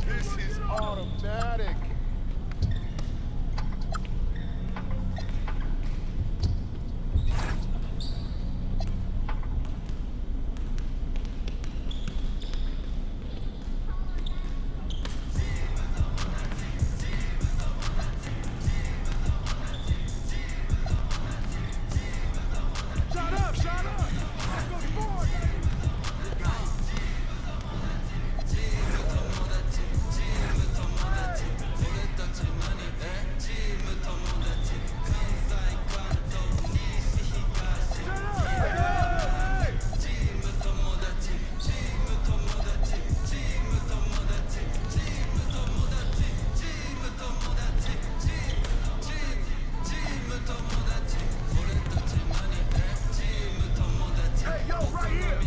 This is automatic. Shut up, shut up. Let's go forward, baby. Hey, yo, right here.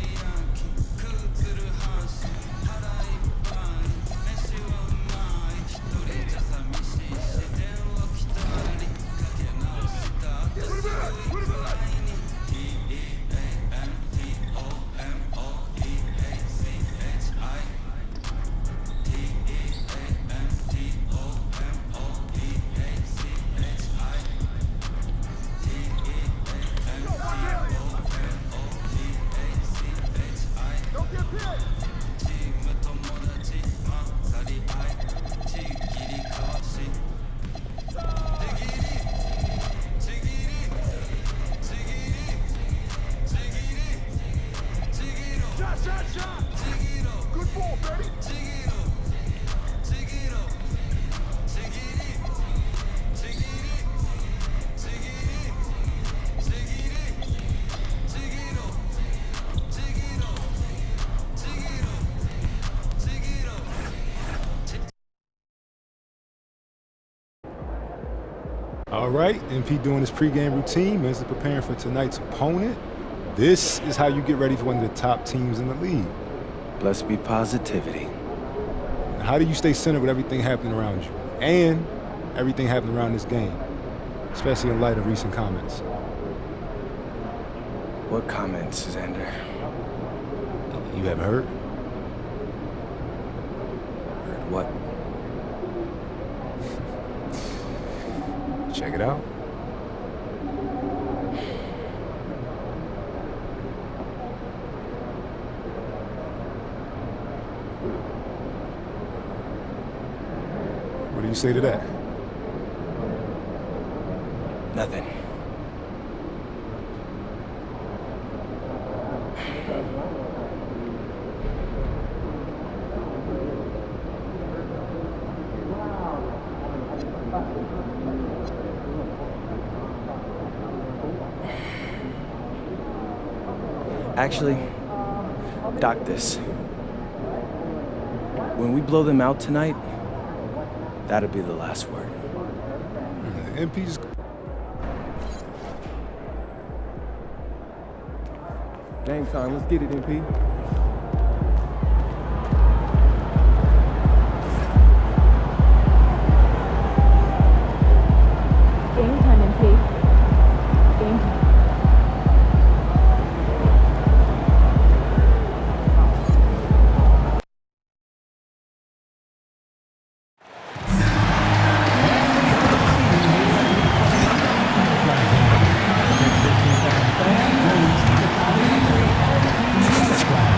Don't get pissed. Shot, shot, shot. Good ball, baby. All right, MP doing his pregame routine, mentally preparing for tonight's opponent. This is how you get ready for one of the top teams in the league. Blessed be positivity. How do you stay centered with everything happening around you and everything happening around this game, especially in light of recent comments? What comments, Xander? You haven't heard? Heard what? Check it out. What do you say to that? Nothing. Actually, dock this. When we blow them out tonight, that'll be the last word. MP's. Game time, let's get it, MP. Game time, MP. Game time. Squad.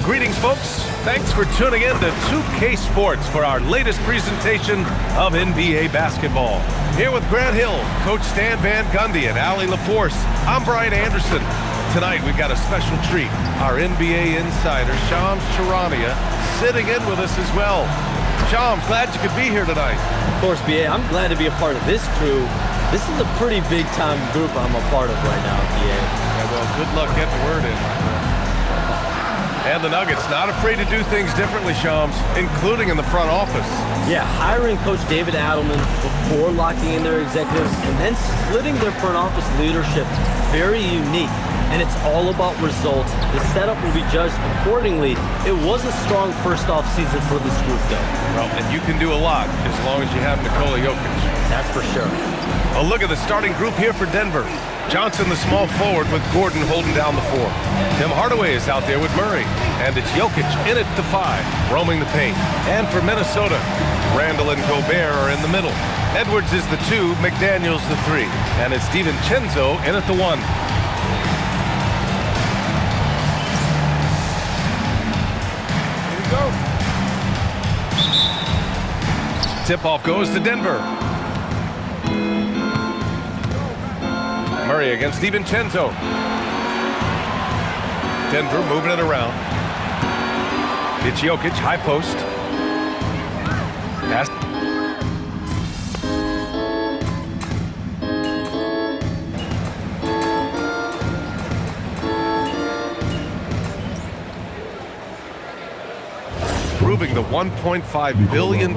Greetings, folks. Thanks for tuning in to 2K Sports for our latest presentation of NBA basketball. Here with Grant Hill, Coach Stan Van Gundy, and Allie LaForce. I'm Brian Anderson. Tonight, we've got a special treat. Our NBA insider, Shams Charania, sitting in with us as well. Shams, glad you could be here tonight. Of course, BA, I'm glad to be a part of this crew. This is a pretty big-time group I'm a part of right now, BA. Yeah, well, good luck getting the word in, my friend. And the Nuggets not afraid to do things differently, Shams, including in the front office. Yeah, hiring Coach David Adelman before locking in their executives and then splitting their front office leadership. Very unique, and it's all about results. The setup will be judged accordingly. It was a strong first-off season for this group, though. Well, and you can do a lot as long as you have Nikola Jokic. That's for sure. A look at the starting group here for Denver. Johnson, the small forward, with Gordon holding down the 4. Tim Hardaway is out there with Murray. And it's Jokic in at the 5, roaming the paint. And for Minnesota, Randall and Gobert are in the middle. Edwards is the 2, McDaniels the 3. And it's DiVincenzo in at the 1. Here we go. Tip-off goes to Denver. Murray against DiVincenzo. Denver moving it around. It's Jokic, high post. Pass. Proving the $1.5 billion.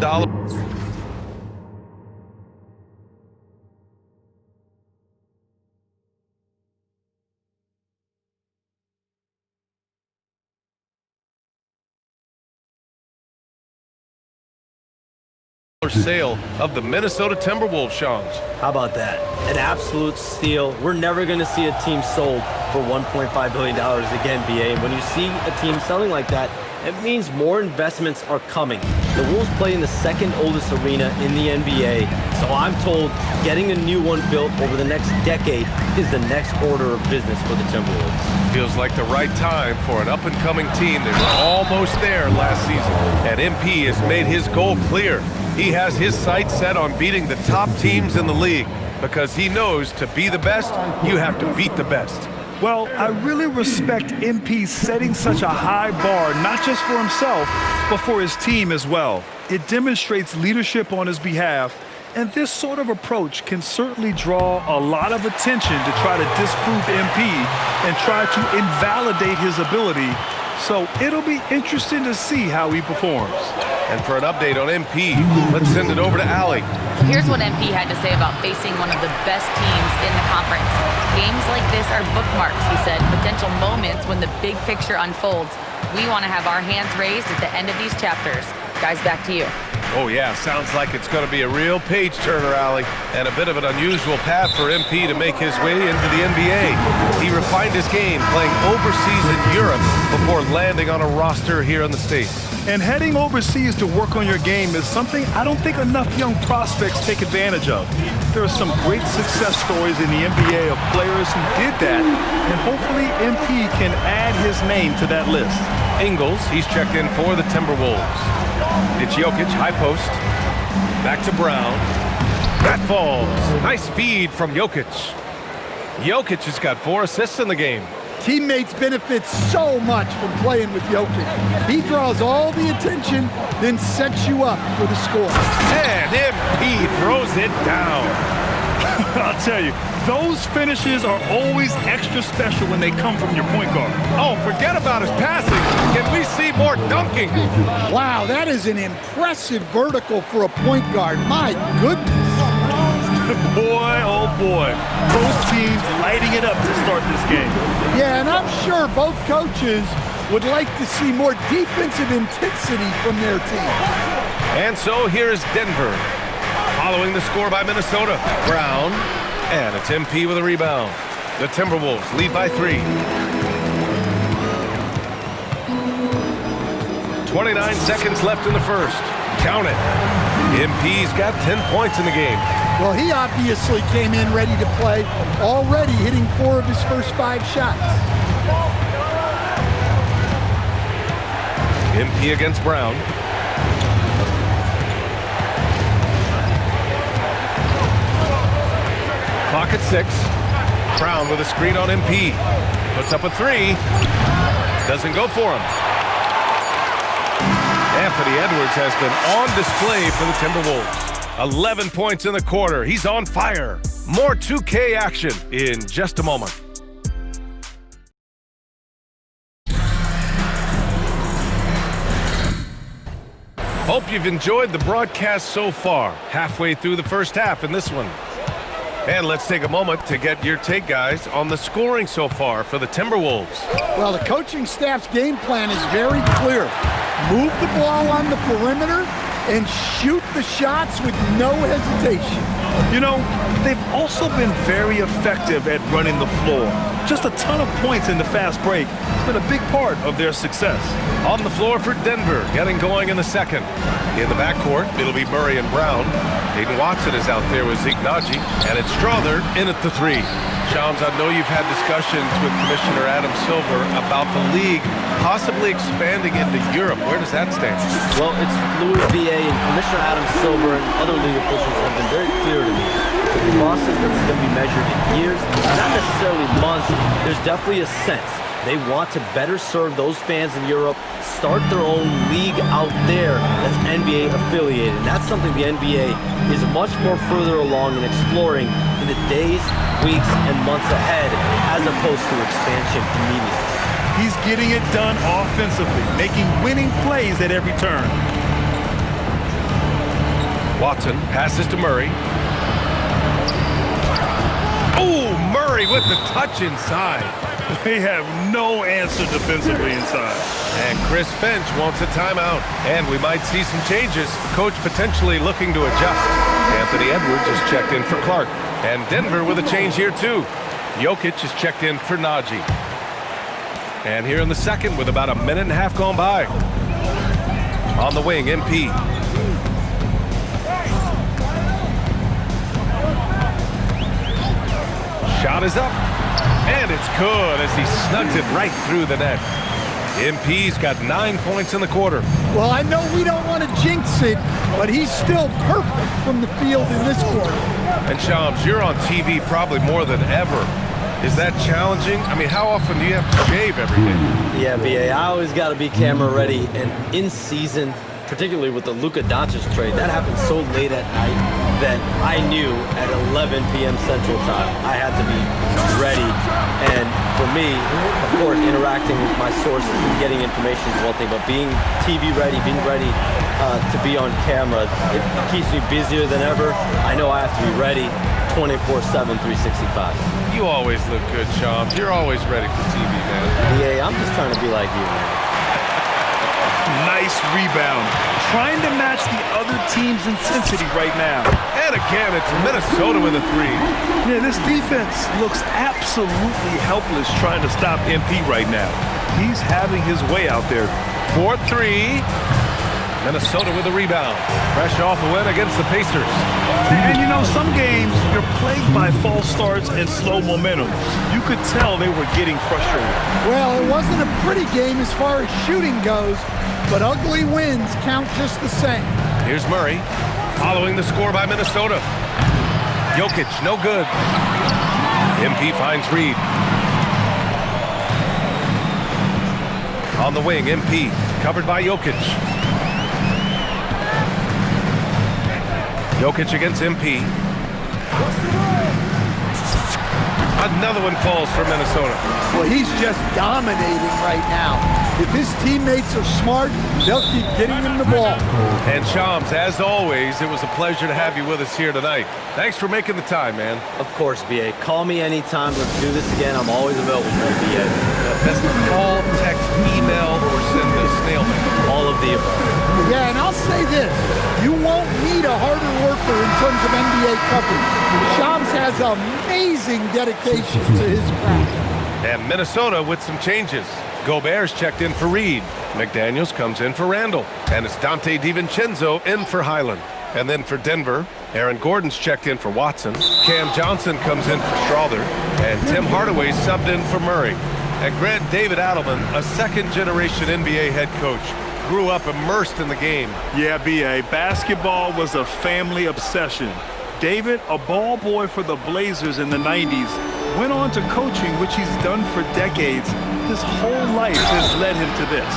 Sale of the Minnesota Timberwolves, Shams. How about that? An absolute steal. We're never going to see a team sold for $1.5 billion again, BA. And when you see a team selling like that, it means more investments are coming. The Wolves play in the second oldest arena in the NBA, so I'm told getting a new one built over the next decade is the next order of business for the Timberwolves. Feels like the right time for an up-and-coming team that was almost there last season. And MP has made his goal clear. He has his sights set on beating the top teams in the league because he knows to be the best, you have to beat the best. Well, I really respect MP setting such a high bar, not just for himself, but for his team as well. It demonstrates leadership on his behalf, and this sort of approach can certainly draw a lot of attention to try to disprove MP and try to invalidate his ability. So it'll be interesting to see how he performs. And for an update on MP, let's send it over to Allie. Here's what MP had to say about facing one of the best teams in the conference. Games like this are bookmarks, he said, potential moments when the big picture unfolds. We want to have our hands raised at the end of these chapters. Guys, back to you. Oh yeah, sounds like it's going to be a real page-turner, Allie, and a bit of an unusual path for MP to make his way into the NBA. He refined his game playing overseas in Europe before landing on a roster here in the States. And heading overseas to work on your game is something I don't think enough young prospects take advantage of. There are some great success stories in the NBA of players who did that, and hopefully MP can add his name to that list. Ingles, he's checked in for the Timberwolves. It's Jokic, high post. Back to Brown. That falls. Nice feed from Jokic. Jokic has got 4 assists in the game. Teammates benefit so much from playing with Jokic. He draws all the attention, then sets you up for the score. And MP throws it down. I'll tell you, those finishes are always extra special when they come from your point guard. Oh, forget about his passing. Can we see more dunking? Wow, that is an impressive vertical for a point guard. My goodness. Boy, oh boy. Both teams lighting it up to start this game. Yeah, and I'm sure both coaches would like to see more defensive intensity from their team. And so here's Denver. Following the score by Minnesota, Brown, and it's MP with a rebound. The Timberwolves lead by 3. 29 seconds left in the first. Count it. MP's got 10 points in the game. Well, he obviously came in ready to play, already hitting 4 of his first 5 shots. MP against Brown. Clock at 6. Brown with a screen on MP. Puts up a 3. Doesn't go for him. Anthony Edwards has been on display for the Timberwolves. 11 points in the quarter. He's on fire. More 2K action in just a moment. Hope you've enjoyed the broadcast so far. Halfway through the first half in this one. And let's take a moment to get your take, guys, on the scoring so far for the Timberwolves. Well, the coaching staff's game plan is very clear. Move the ball on the perimeter and shoot the shots with no hesitation. You know, they've also been very effective at running the floor. Just a ton of points in the fast break. It's been a big part of their success. On the floor for Denver, getting going in the second. In the backcourt, it'll be Murray and Brown. Hayden Watson is out there with Zeke Naji, and it's Strother in at the 3. Shams, I know you've had discussions with Commissioner Adam Silver about the league possibly expanding into Europe. Where does that stand? Well, it's fluid, BA, and Commissioner Adam Silver and other league officials have been very clear to me. It's a process that's going to be measured in years, not necessarily months. There's definitely a sense. They want to better serve those fans in Europe, start their own league out there that's NBA affiliated. And that's something the NBA is much more further along in exploring in the days, weeks, and months ahead, as opposed to expansion immediately. He's getting it done offensively, making winning plays at every turn. Watson passes to Murray. Oh, Murray with the touch inside. They have no answer defensively inside. And Chris Finch wants a timeout. And we might see some changes. Coach potentially looking to adjust. Anthony Edwards is checked in for Clark. And Denver with a change here too. Jokic is checked in for Naji. And here in the second with about a minute and a half gone by. On the wing, MP. Shot is up. And it's good as he snugs it right through the net. MP's got 9 points in the quarter. Well, I know we don't want to jinx it, but he's still perfect from the field in this quarter. And Shams, you're on TV probably more than ever. Is that challenging? I mean, how often do you have to shave every day? Yeah, BA, I always got to be camera ready. And in season, particularly with the Luka Doncic trade, that happened so late at night that I knew at 11 p.m. Central Time I had to be ready. And for me, of course, interacting with my sources and getting information is one thing, but being TV ready, being ready to be on camera, it keeps me busier than ever. I know I have to be ready 24/7, 365. You always look good, Shams. You're always ready for TV, man. Yeah, I'm just trying to be like you, man. Nice rebound. Trying to match the other team's intensity right now. And again, it's Minnesota with a 3. Yeah, this defense looks absolutely helpless trying to stop MP right now. He's having his way out there. 4-3. Minnesota with a rebound. Fresh off a win against the Pacers. And you know, some games you're plagued by false starts and slow momentum. You could tell they were getting frustrated. Well, it wasn't a pretty game as far as shooting goes, but ugly wins count just the same. Here's Murray, following the score by Minnesota. Jokic, no good. MP finds Reed. On the wing, MP, covered by Jokic. Jokic against MP. Another one falls for Minnesota. Well, he's just dominating right now. If his teammates are smart, they'll keep getting him the ball. And Shams, as always, it was a pleasure to have you with us here tonight. Thanks for making the time, man. Of course, BA. Call me anytime. Let's do this again. I'm always available for you, BA. Best to call, text, email, or send a snail mail. All of the above. Yeah, and I'll say this. You won't need a harder worker in terms of NBA coverage. Shams has amazing dedication to his craft. And Minnesota with some changes. Gobert's checked in for Reed. McDaniels comes in for Randall. And it's Dante DiVincenzo in for Highland. And then for Denver, Aaron Gordon's checked in for Watson. Cam Johnson comes in for Strother. And Tim Hardaway subbed in for Murray. And Grant David Adelman, a second-generation NBA head coach. grew up immersed in the game. Yeah, B.A., basketball was a family obsession. David, a ball boy for the Blazers in the 90s, went on to coaching, which he's done for decades. His whole life has led him to this.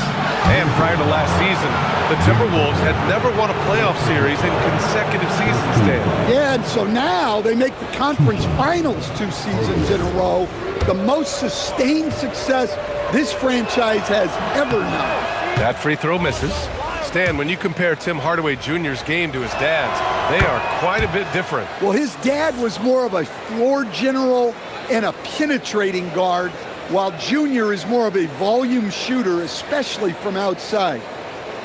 And prior to last season, the Timberwolves had never won a playoff series in consecutive seasons, Dan. Yeah, and so now they make the conference finals 2 seasons in a row. The most sustained success this franchise has ever known. That free throw misses. Stan, when you compare Tim Hardaway Jr.'s game to his dad's, they are quite a bit different. Well, his dad was more of a floor general and a penetrating guard, while Junior is more of a volume shooter, especially from outside.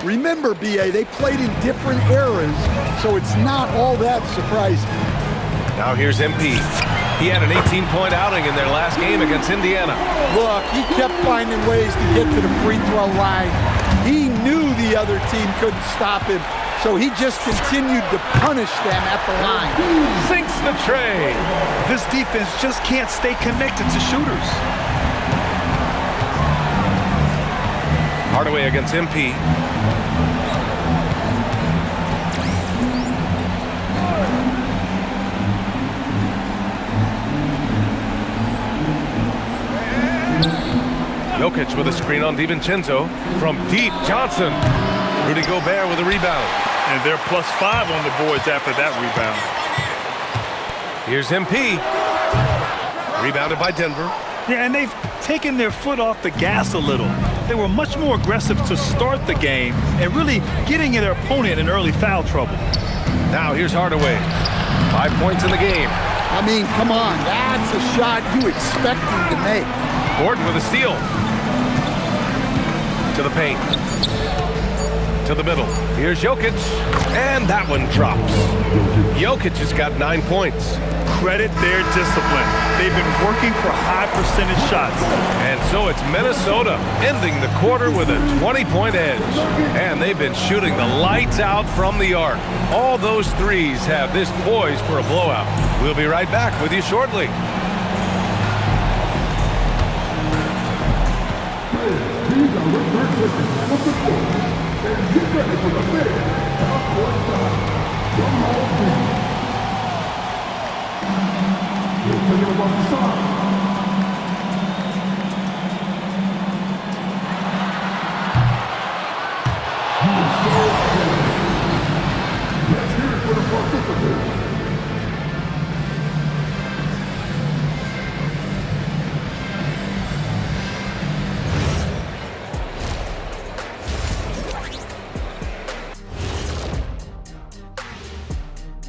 Remember, B.A., they played in different eras, so it's not all that surprising. Now here's MP. He had an 18-point outing in their last game against Indiana. Look, he kept finding ways to get to the free throw line. He knew the other team couldn't stop him, so he just continued to punish them at the line. Sinks the tray. This defense just can't stay connected to shooters. Hardaway against MP. Jokic with a screen on DiVincenzo. From deep, Johnson. Rudy Gobert with a rebound. And they're +5 on the boards after that rebound. Here's MP. Rebounded by Denver. Yeah, and they've taken their foot off the gas a little. They were much more aggressive to start the game and really getting their opponent in early foul trouble. Now here's Hardaway. 5 points in the game. I mean, come on, that's a shot you expect him to make. Gordon with a steal. To the paint. To the middle. Here's Jokic. And that one drops. Jokic has got 9 points. Credit their discipline. They've been working for high percentage shots. And so it's Minnesota ending the quarter with a 20-point edge. And they've been shooting the lights out from the arc. All those threes have this poised for a blowout. We'll be right back with you shortly.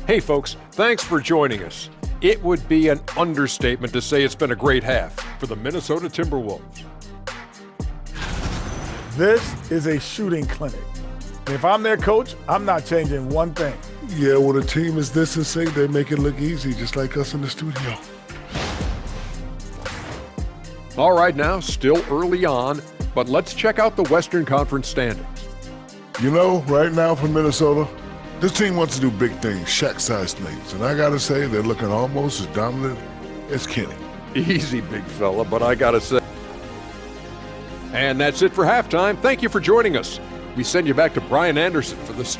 Hey folks, thanks for joining us. It would be an understatement to say it's been a great half for the Minnesota Timberwolves. This is a shooting clinic. If I'm their coach, I'm not changing one thing. Yeah, when a team is this in sync, they make it look easy, just like us in the studio. All right now, still early on, but let's check out the Western Conference standings. You know, right now for Minnesota, this team wants to do big things, Shaq-sized things, and I gotta say, they're looking almost as dominant as Kenny. Easy, big fella, but I gotta say. And that's it for halftime. Thank you for joining us. We send you back to Brian Anderson for this.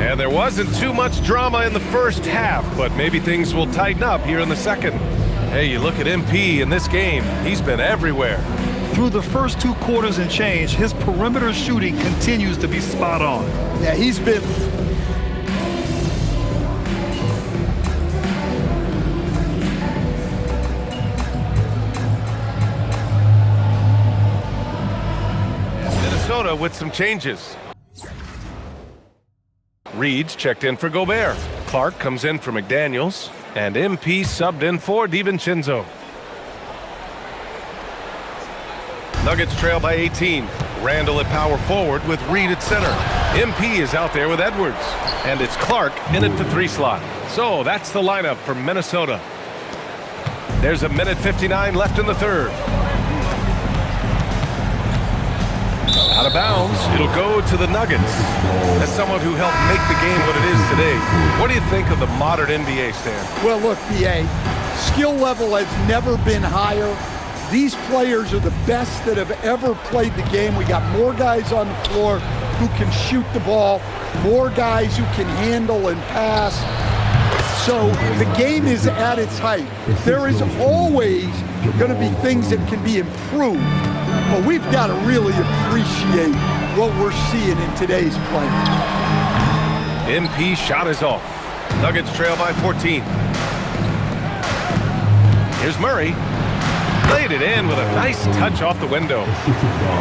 And there wasn't too much drama in the first half, but maybe things will tighten up here in the second. Hey, you look at MP in this game, he's been everywhere. Through the first 2 quarters and change, his perimeter shooting continues to be spot on. Yeah, he's been... Minnesota with some changes. Reed's checked in for Gobert. Clark comes in for McDaniels. And MP subbed in for DiVincenzo. Nuggets trail by 18. Randall at power forward with Reed at center. MP is out there with Edwards. And it's Clark in at the 3 slot. So that's the lineup for Minnesota. There's a minute 59 left in the third. Out of bounds, it'll go to the Nuggets. As someone who helped make the game what it is today, what do you think of the modern NBA, Stan? Well, look, BA, skill level has never been higher. These players are the best that have ever played the game. We got more guys on the floor who can shoot the ball, more guys who can handle and pass. So the game is at its height. There is always going to be things that can be improved, but we've got to really appreciate what we're seeing in today's play. MP shot is off. Nuggets trail by 14. Here's Murray. Laid it in with a nice touch off the window.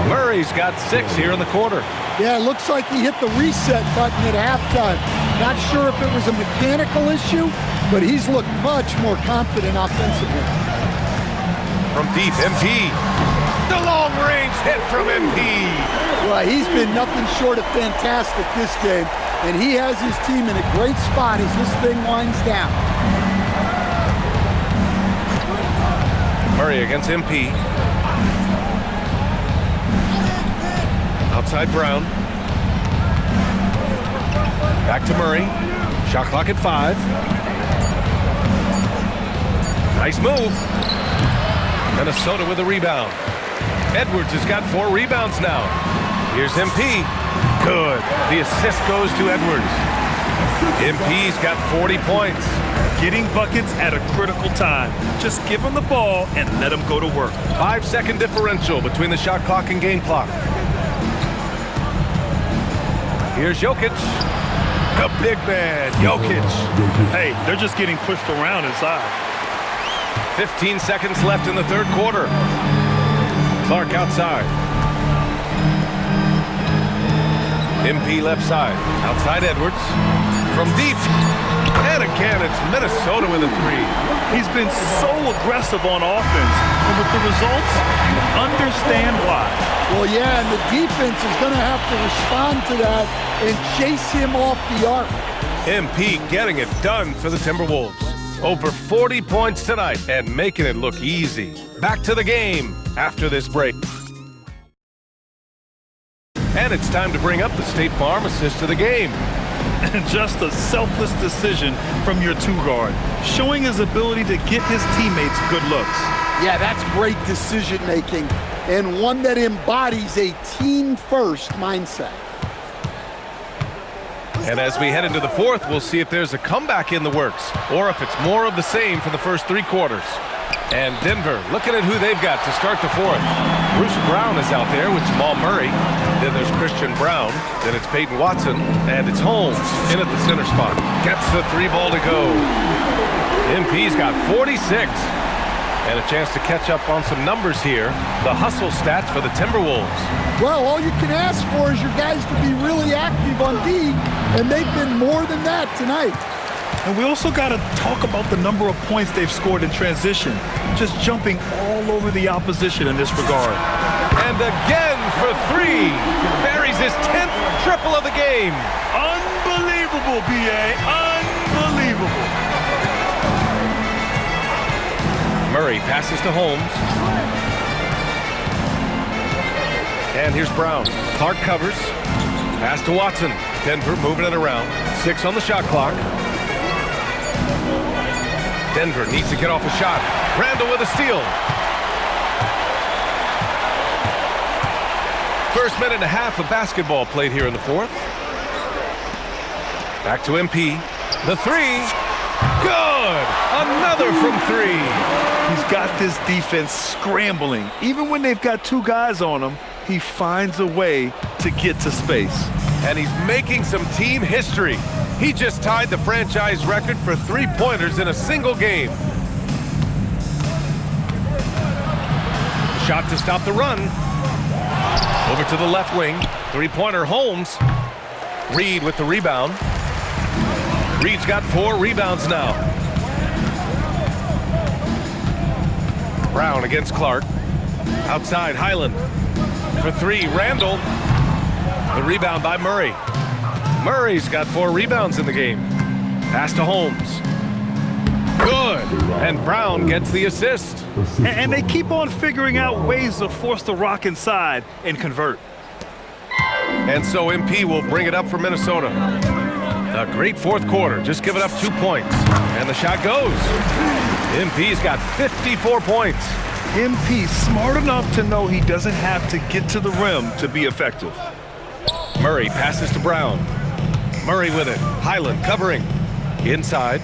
Murray's got 6 here in the quarter. Yeah, it looks like he hit the reset button at halftime. Not sure if it was a mechanical issue, but he's looked much more confident offensively. From deep, MP. The long-range hit from MP. Well, he's been nothing short of fantastic this game, and he has his team in a great spot as this thing winds down. Murray against MP. Outside Brown. Back to Murray. Shot clock at 5. Nice move. Minnesota with a rebound. Edwards has got 4 rebounds now. Here's MP. Good. The assist goes to Edwards. MP's got 40 points. Getting buckets at a critical time. Just give him the ball and let him go to work. 5-second differential between the shot clock and game clock. Here's Jokic. The big man, Jokic. Hey, they're just getting pushed around inside. 15 seconds left in the third quarter. Clark outside. MP left side. Outside Edwards. From deep. And again, it's Minnesota with a 3. He's been so aggressive on offense. And with the results, you understand why. Well, yeah, and the defense is going to have to respond to that and chase him off the arc. MP getting it done for the Timberwolves. Over 40 points tonight and making it look easy. Back to the game after this break. And it's time to bring up the State Farm assist to the game. Just a selfless decision from your 2-guard, showing his ability to get his teammates good looks. Yeah, that's great decision-making, and one that embodies a team-first mindset. And as we head into the fourth, we'll see if there's a comeback in the works, or if it's more of the same for the first 3 quarters. And Denver, looking at who they've got to start the fourth. Bruce Brown is out there with Jamal Murray. Then there's Christian Brown. Then it's Peyton Watson. And it's Holmes in at the center spot. Gets the 3 ball to go. MP's got 46. And a chance to catch up on some numbers here. The hustle stats for the Timberwolves. Well, all you can ask for is your guys to be really active on D, and they've been more than that tonight. And we also got to talk about the number of points they've scored in transition, just jumping all over the opposition in this regard. And again for 3. Buries his 10th triple of the game. Unbelievable, BA. Unbelievable. Murray passes to Holmes. And here's Brown. Clark covers. Pass to Watson. Denver moving it around. 6 on the shot clock. Denver needs to get off a shot. Randall with a steal. First minute and a half of basketball played here in the fourth. Back to MP. The 3. Good! Another from 3. He's got this defense scrambling. Even when they've got 2 guys on him, he finds a way to get to space. And he's making some team history. He just tied the franchise record for 3-pointers in a single game. Shot to stop the run. Over to the left wing. 3-pointer Holmes. Reed with the rebound. Reed's got 4 rebounds now. Brown against Clark. Outside Highland. For 3, Randall. The rebound by Murray. Murray's got 4 rebounds in the game. Pass to Holmes. Good. And Brown gets the assist. And they keep on figuring out ways to force the rock inside and convert. And so MP will bring it up for Minnesota. A great fourth quarter, just giving up 2 points. And the shot goes. MP's got 54 points. MP smart enough to know he doesn't have to get to the rim to be effective. Murray passes to Brown. Murray with it. Highland covering. Inside.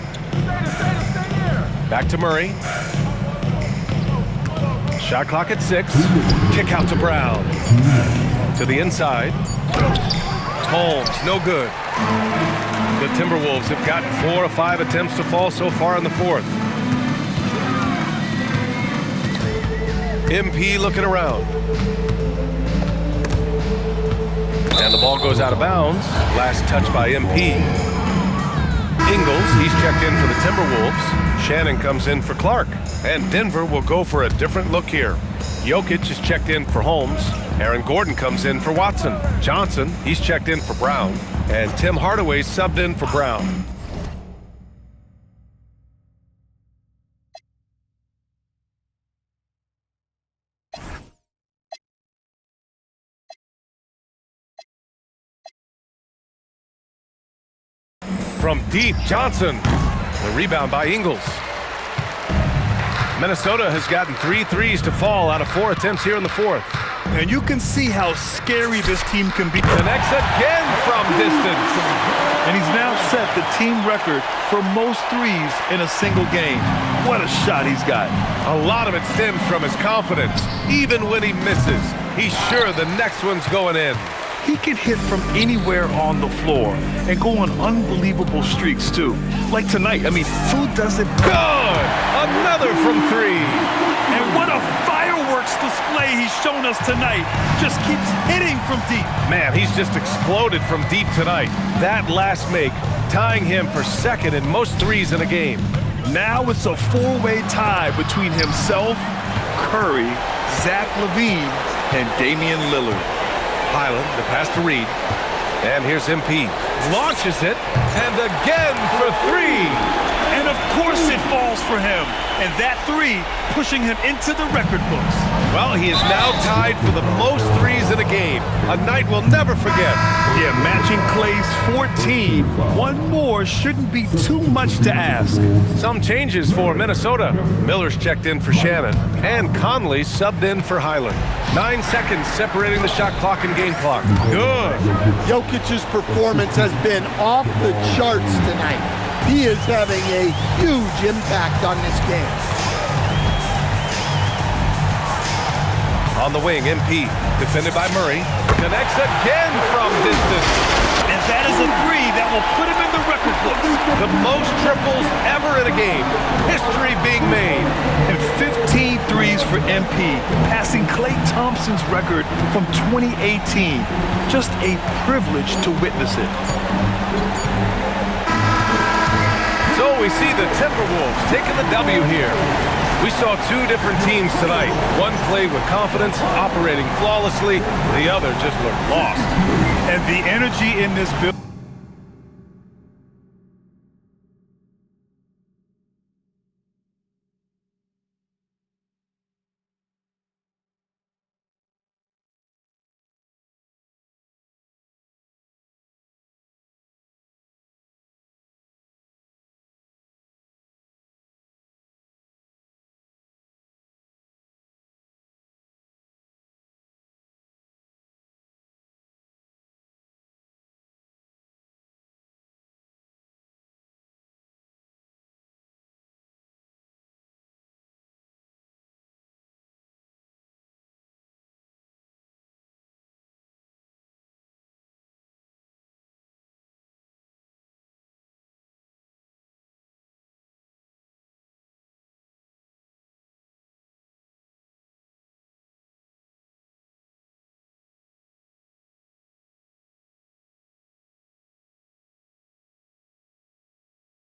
Back to Murray. Shot clock at 6. Kick out to Brown. To the inside. Holmes, no good. The Timberwolves have gotten 4 of 5 attempts to fall so far in the fourth. MP looking around. And the ball goes out of bounds. Last touch by MP. Ingles, he's checked in for the Timberwolves. Shannon comes in for Clark. And Denver will go for a different look here. Jokic is checked in for Holmes. Aaron Gordon comes in for Watson. Johnson, he's checked in for Brown. And Tim Hardaway subbed in for Brown. From deep, Johnson. The rebound by Ingles. Minnesota has gotten 3 threes to fall out of 4 attempts here in the fourth. And you can see how scary this team can be. Connects again from distance. And he's now set the team record for most threes in a single game. What a shot he's got. A lot of it stems from his confidence. Even when he misses, he's sure the next one's going in. He can hit from anywhere on the floor and go on unbelievable streaks, too. Like tonight. I mean, who does it? Good! Another from 3. And what a fireworks display he's shown us tonight. Just keeps hitting from deep. Man, he's just exploded from deep tonight. That last make, tying him for second in most threes in a game. Now it's a 4-way tie between himself, Curry, Zach LaVine, and Damian Lillard. Highland, the pass to Reed. And here's MP. Launches it, and again for 3. And of course it falls for him. And that 3 pushing him into the record books. Well, he is now tied for the most threes in a game. A night we'll never forget. Yeah, matching Clay's 14. One more shouldn't be too much to ask. Some changes for Minnesota. Miller's checked in for Shannon. And Conley subbed in for Highland. 9 seconds separating the shot clock and game clock. Good. Jokic's performance has been off the charts tonight. He is having a huge impact on this game. On the wing, MP, defended by Murray. Connects again from distance. And that is a 3 that will put him in the record books. The most triples ever in a game. History being made. And 15 threes for MP, passing Klay Thompson's record from 2018. Just a privilege to witness it. So we see the Timberwolves taking the W here. We saw 2 different teams tonight. One played with confidence, operating flawlessly. The other just looked lost. And the energy in this building.